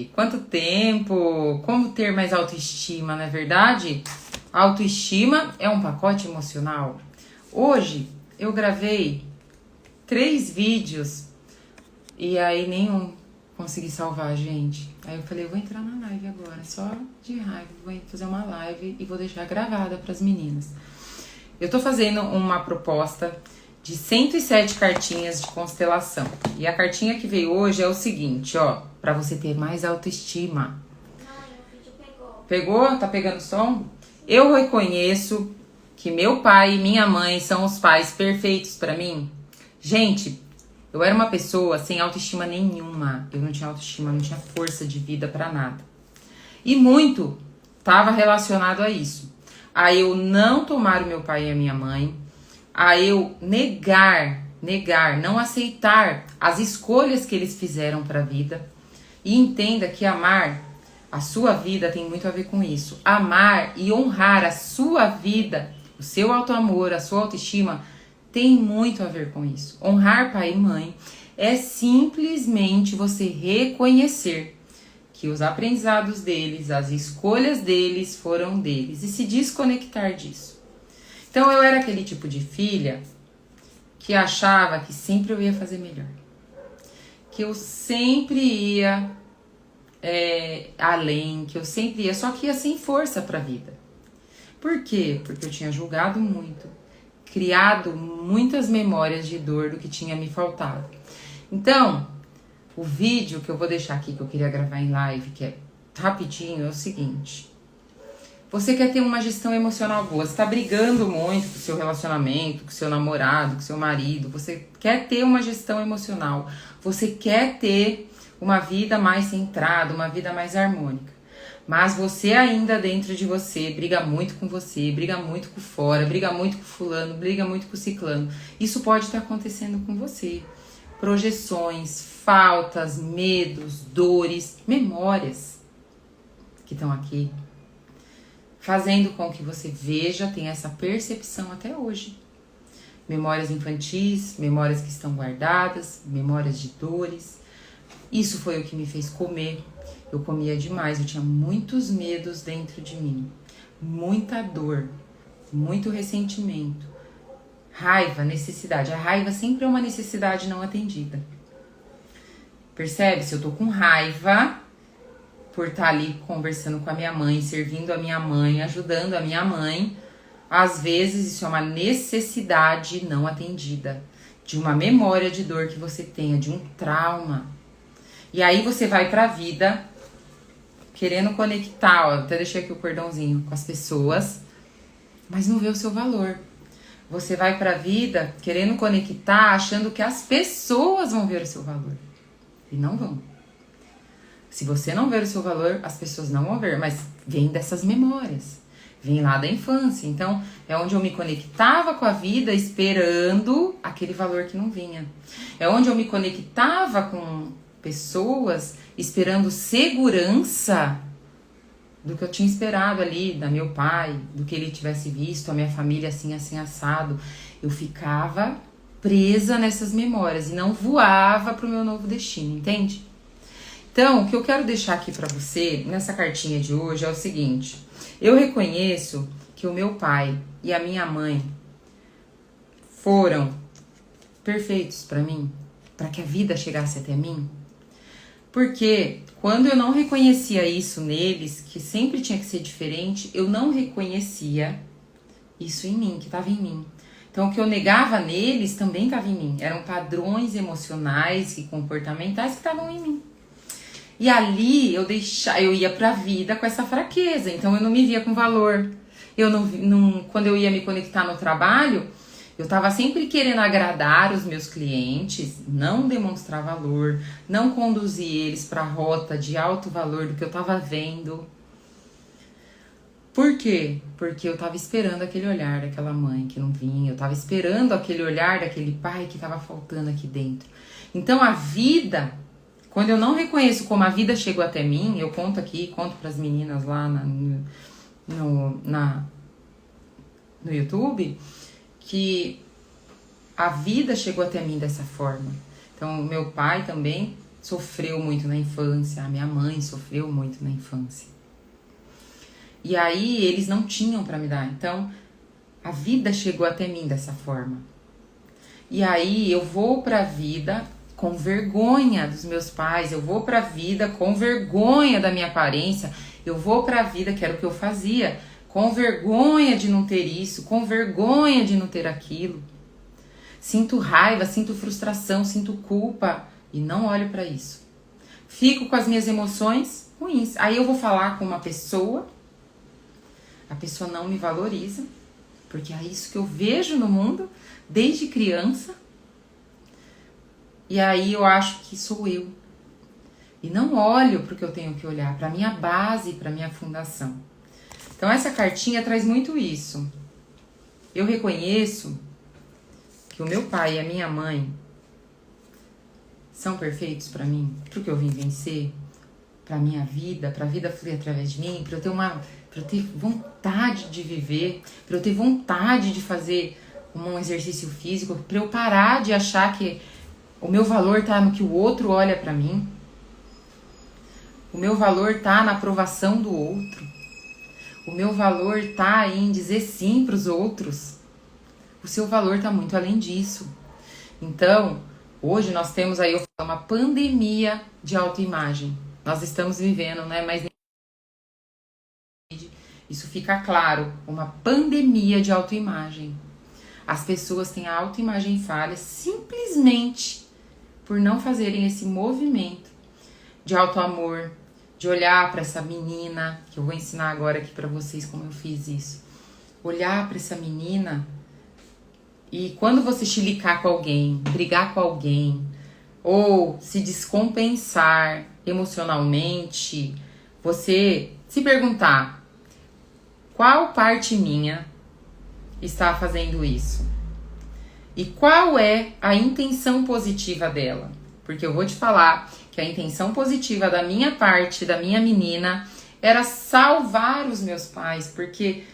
gente! Quanto tempo! Como ter mais autoestima, não é verdade? Autoestima é um pacote emocional. Hoje eu gravei 3 vídeos e aí nenhum consegui salvar, gente. Aí eu falei, eu vou entrar na live agora, só de raiva, vou fazer uma live e vou deixar gravada para as meninas. Eu tô fazendo uma proposta de 107 cartinhas de constelação. E a cartinha que veio hoje é o seguinte, ó, para você ter mais autoestima. Ai, o vídeo pegou. Pegou? Tá pegando som? Eu reconheço que meu pai e minha mãe são os pais perfeitos para mim. Gente, eu era uma pessoa sem autoestima nenhuma. Eu não tinha autoestima, não tinha força de vida para nada. E muito estava relacionado a isso. A eu não tomar o meu pai e a minha mãe, a eu negar, não aceitar as escolhas que eles fizeram para a vida. E entenda que amar a sua vida tem muito a ver com isso. Amar e honrar a sua vida, o seu autoamor, a sua autoestima, tem muito a ver com isso. Honrar pai e mãe é simplesmente você reconhecer que os aprendizados deles, as escolhas deles foram deles e se desconectar disso. Então eu era aquele tipo de filha que achava que sempre eu ia fazer melhor. Que eu sempre ia além, que eu sempre ia, só que ia sem força pra vida. Por quê? Porque eu tinha julgado muito, criado muitas memórias de dor do que tinha me faltado. Então, o vídeo que eu vou deixar aqui, que eu queria gravar em live, que é rapidinho, é o seguinte. Você quer ter uma gestão emocional boa, você tá brigando muito com o seu relacionamento, com o seu namorado, com o seu marido, você quer ter uma gestão emocional, você quer ter uma vida mais centrada, uma vida mais harmônica. Mas você ainda dentro de você briga muito com você, briga muito com fora, briga muito com fulano, briga muito com ciclano. Isso pode estar acontecendo com você. Projeções, faltas, medos, dores, memórias que estão aqui, fazendo com que você veja, tenha essa percepção até hoje. Memórias infantis, memórias que estão guardadas, memórias de dores. Isso foi o que me fez comer. Eu comia demais, eu tinha muitos medos dentro de mim. Muita dor, muito ressentimento, raiva, necessidade. A raiva sempre é uma necessidade não atendida. Percebe? Se eu tô com raiva por estar ali conversando com a minha mãe, servindo a minha mãe, ajudando a minha mãe, às vezes isso é uma necessidade não atendida, de uma memória de dor que você tenha, de um trauma. E aí você vai pra vida querendo conectar, ó, até deixei aqui o cordãozinho, com as pessoas, mas não vê o seu valor. Você vai pra vida querendo conectar, achando que as pessoas vão ver o seu valor. E não vão. Se você não ver o seu valor, as pessoas não vão ver, mas vem dessas memórias, vem lá da infância. Então, é onde eu me conectava com a vida esperando aquele valor que não vinha. É onde eu me conectava com pessoas esperando segurança do que eu tinha esperado ali, da meu pai, do que ele tivesse visto, a minha família assim, assim, assado. Eu ficava presa nessas memórias e não voava pro meu novo destino, entende? Então, o que eu quero deixar aqui pra você, nessa cartinha de hoje, é o seguinte. Eu reconheço que o meu pai e a minha mãe foram perfeitos pra mim, pra que a vida chegasse até mim. Porque quando eu não reconhecia isso neles, que sempre tinha que ser diferente, eu não reconhecia isso em mim, que estava em mim. Então, o que eu negava neles também estava em mim. Eram padrões emocionais e comportamentais que estavam em mim. E ali eu ia pra vida com essa fraqueza, então eu não me via com valor. Eu quando eu ia me conectar no trabalho, eu tava sempre querendo agradar os meus clientes, não demonstrar valor, não conduzir eles pra rota de alto valor do que eu tava vendo. Por quê? Porque eu tava esperando aquele olhar daquela mãe que não vinha, eu tava esperando aquele olhar daquele pai que tava faltando aqui dentro. Então a vida, quando eu não reconheço como a vida chegou até mim, eu conto aqui, conto pras meninas lá no YouTube, que a vida chegou até mim dessa forma. Então, meu pai também sofreu muito na infância, a minha mãe sofreu muito na infância. E aí eles não tinham para me dar, então a vida chegou até mim dessa forma. E aí eu vou pra vida com vergonha dos meus pais, eu vou pra vida com vergonha da minha aparência, eu vou pra vida, que era o que eu fazia, com vergonha de não ter isso, com vergonha de não ter aquilo. Sinto raiva, sinto frustração, sinto culpa e não olho pra isso. Fico com as minhas emoções ruins. Aí eu vou falar com uma pessoa, a pessoa não me valoriza, porque é isso que eu vejo no mundo desde criança. E aí eu acho que sou eu. E não olho para o que eu tenho que olhar, para a minha base, para a minha fundação. Então essa cartinha traz muito isso. Eu reconheço que o meu pai e a minha mãe são perfeitos para mim, para o que eu vim vencer, para a minha vida, para a vida fluir através de mim, para eu ter vontade de viver, para eu ter vontade de fazer um exercício físico, para eu parar de achar que o meu valor tá no que o outro olha para mim. O meu valor tá na aprovação do outro. O meu valor tá em dizer sim para os outros. O seu valor tá muito além disso. Então, hoje nós temos aí uma pandemia de autoimagem. Nós estamos vivendo, né? Mas isso fica claro, uma pandemia de autoimagem. As pessoas têm a autoimagem falha simplesmente por não fazerem esse movimento de autoamor, de olhar para essa menina, que eu vou ensinar agora aqui para vocês como eu fiz isso. Olhar para essa menina e quando você chilicar com alguém, brigar com alguém, ou se descompensar emocionalmente, você se perguntar: qual parte minha está fazendo isso? E qual é a intenção positiva dela? Porque eu vou te falar que a intenção positiva da minha parte, da minha menina, era salvar os meus pais, porque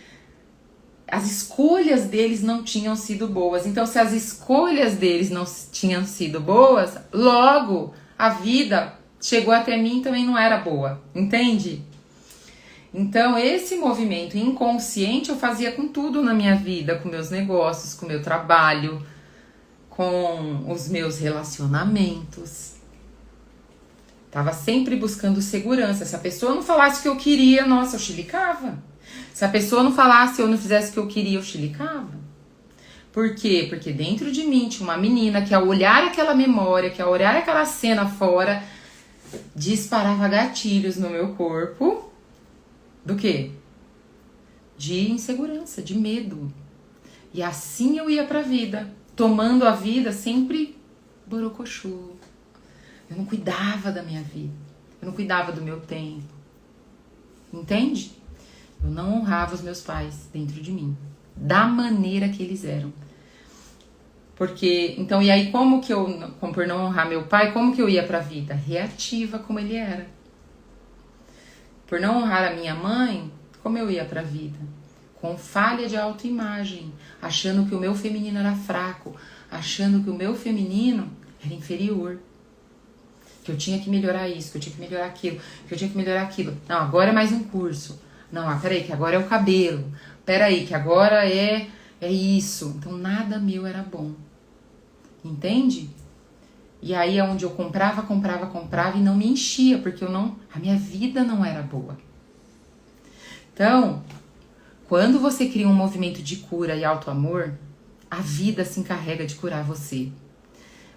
as escolhas deles não tinham sido boas. Então, se as escolhas deles não tinham sido boas, logo a vida chegou até mim e também não era boa. Entende? Então, esse movimento inconsciente eu fazia com tudo na minha vida, com meus negócios, com meu trabalho, com os meus relacionamentos. Tava sempre buscando segurança. Se a pessoa não falasse o que eu queria, nossa, eu chilicava. Se a pessoa não falasse, eu não fizesse o que eu queria, eu chilicava. Por quê? Porque dentro de mim tinha uma menina que ao olhar aquela memória, que ao olhar aquela cena fora, disparava gatilhos no meu corpo. Do quê? De insegurança, de medo. E assim eu ia pra vida, tomando a vida sempre borocochô. Eu não cuidava da minha vida. Eu não cuidava do meu tempo. Entende? Eu não honrava os meus pais dentro de mim. Da maneira que eles eram. Porque, então, e aí como por não honrar meu pai, como que eu ia pra vida? Reativa como ele era. Por não honrar a minha mãe, como eu ia pra vida? Com falha de autoimagem, achando que o meu feminino era fraco, achando que o meu feminino era inferior, que eu tinha que melhorar isso, que eu tinha que melhorar aquilo, que eu tinha que melhorar aquilo. Não, agora é mais um curso. Não, peraí, que agora é o cabelo. Peraí, que agora é isso. Então nada meu era bom. Entende? E aí é onde eu comprava e não me enchia, porque a minha vida não era boa. Então, quando você cria um movimento de cura e autoamor, a vida se encarrega de curar você.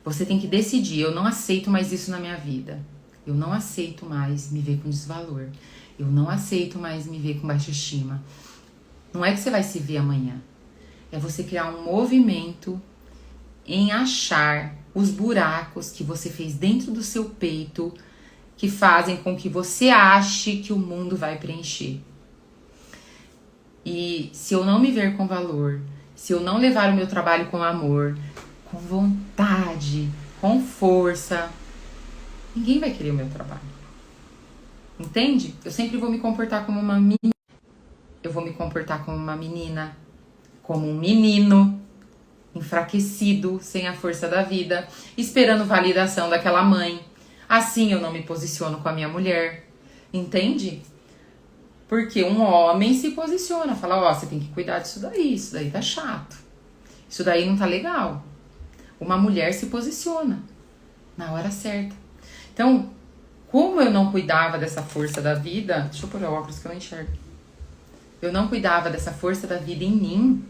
Você tem que decidir: eu não aceito mais isso na minha vida. Eu não aceito mais me ver com desvalor. Eu não aceito mais me ver com baixa estima. Não é que você vai se ver amanhã. É você criar um movimento em achar os buracos que você fez dentro do seu peito que fazem com que você ache que o mundo vai preencher. E se eu não me ver com valor, se eu não levar o meu trabalho com amor, com vontade, com força, ninguém vai querer o meu trabalho. Entende? Eu sempre vou me comportar como uma menina. Eu vou me comportar como uma menina, como um menino, enfraquecido, sem a força da vida, esperando validação daquela mãe. Assim eu não me posiciono com a minha mulher. Entende? Porque um homem se posiciona, fala, ó, você tem que cuidar disso daí tá chato. Isso daí não tá legal. Uma mulher se posiciona na hora certa. Então, como eu não cuidava dessa força da vida, deixa eu pôr o óculos que eu não enxergo. Eu não cuidava dessa força da vida em mim,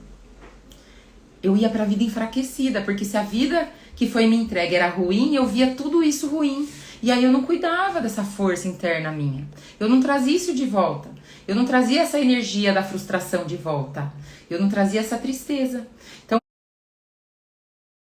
eu ia pra vida enfraquecida, porque se a vida que foi me entregue era ruim, eu via tudo isso ruim. E aí eu não cuidava dessa força interna minha. Eu não trazia isso de volta. Eu não trazia essa energia da frustração de volta. Eu não trazia essa tristeza. Então,